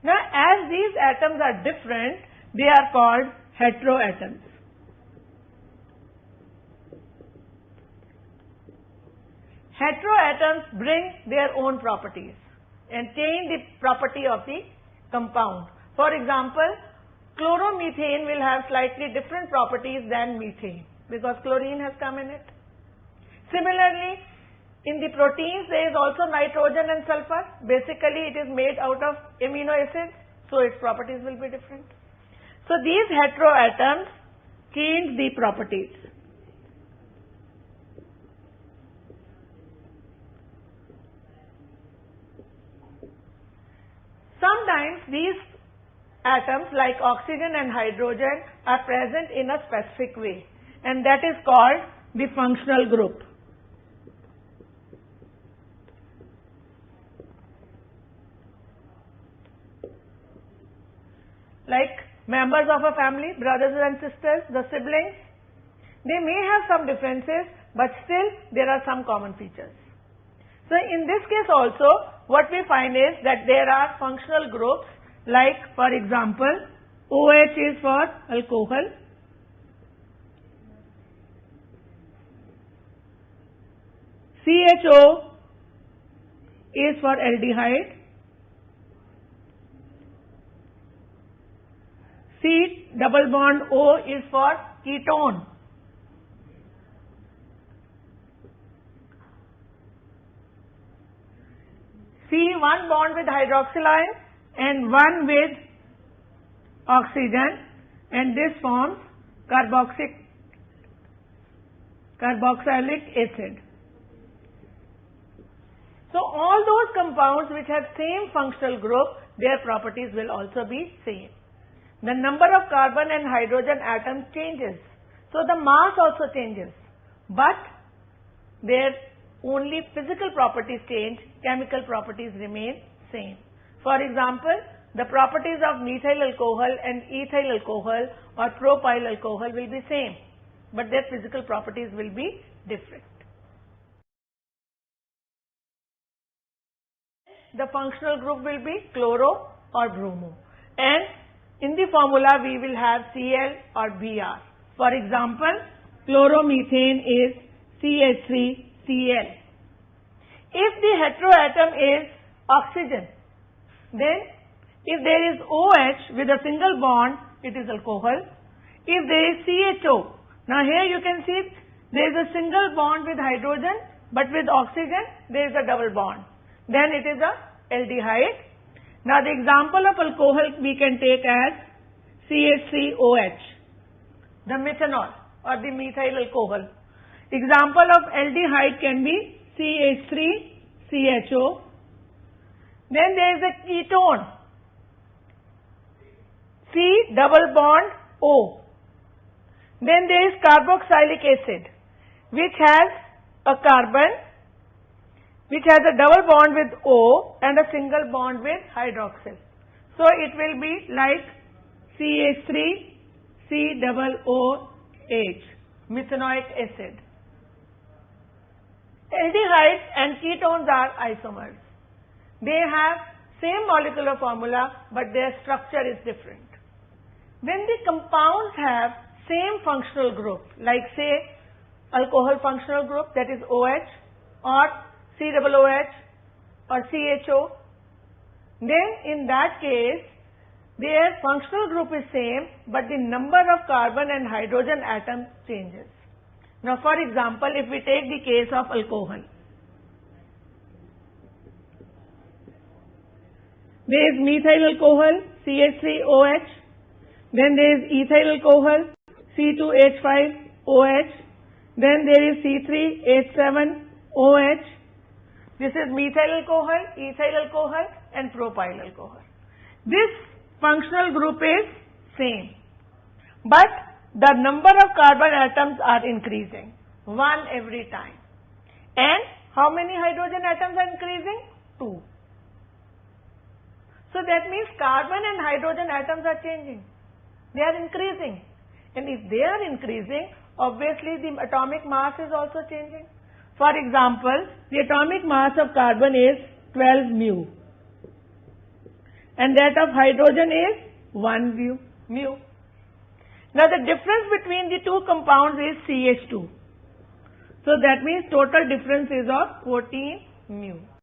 Now, as these atoms are different, they are called heteroatoms. Heteroatoms bring their own properties and change the property of the compound. For example, chloromethane will have slightly different properties than methane because chlorine has come in it. Similarly, in the proteins there is also nitrogen and sulfur. Basically, it is made out of amino acids, so its properties will be different. So these heteroatoms change the properties. Sometimes these atoms like oxygen and hydrogen are present in a specific way, and that is called the functional group. Like members of a family, brothers and sisters, the siblings, they may have some differences, but still there are some common features. So in this case also, what we find is that there are functional groups like, for example, OH is for alcohol, CHO is for aldehyde, C double bond O is for ketone, C one bond with hydroxyl ion and one with oxygen, and this forms carboxylic acid. So all those compounds which have same functional group, their properties will also be same. The number of carbon and hydrogen atoms changes, so the mass also changes, but their only physical properties change, chemical properties remain same. For example, the properties of methyl alcohol and ethyl alcohol or propyl alcohol will be same, but their physical properties will be different. The functional group will be chloro or bromo, and in the formula we will have Cl or Br. For example, chloromethane is CH3Cl. If the heteroatom is oxygen, then if there is OH with a single bond, it is alcohol. If there is CHO, now here you can see there is a single bond with hydrogen, but with oxygen there is a double bond, then it is a aldehyde. Now the example of alcohol we can take as CH3OH, the methanol or the methyl alcohol. Example of aldehyde can be CH3CHO. Then there is a ketone, C double bond O. Then there is carboxylic acid, which has a carbon, which has a double bond with O and a single bond with hydroxyl. So it will be like CH3COOH, methanoic acid. Aldehydes and ketones are isomers. They have same molecular formula, but their structure is different. When the compounds have same functional group, like say alcohol functional group, that is OH or COOH or CHO, then in that case their functional group is same, but the number of carbon and hydrogen atoms changes. Now for example, if we take the case of alcohol, there is methyl alcohol, CH3OH, then there is ethyl alcohol, C2H5OH, then there is C3H7OH. This is methyl alcohol, ethyl alcohol and propyl alcohol. This functional group is same, but the number of carbon atoms are increasing, one every time. And how many hydrogen atoms are increasing? 2. So that means carbon and hydrogen atoms are changing. They are increasing. And if they are increasing, obviously the atomic mass is also changing. For example, the atomic mass of carbon is 12 mu. and that of hydrogen is 1 mu. Now the difference between the two compounds is CH2. So that means total difference is of 14 mu.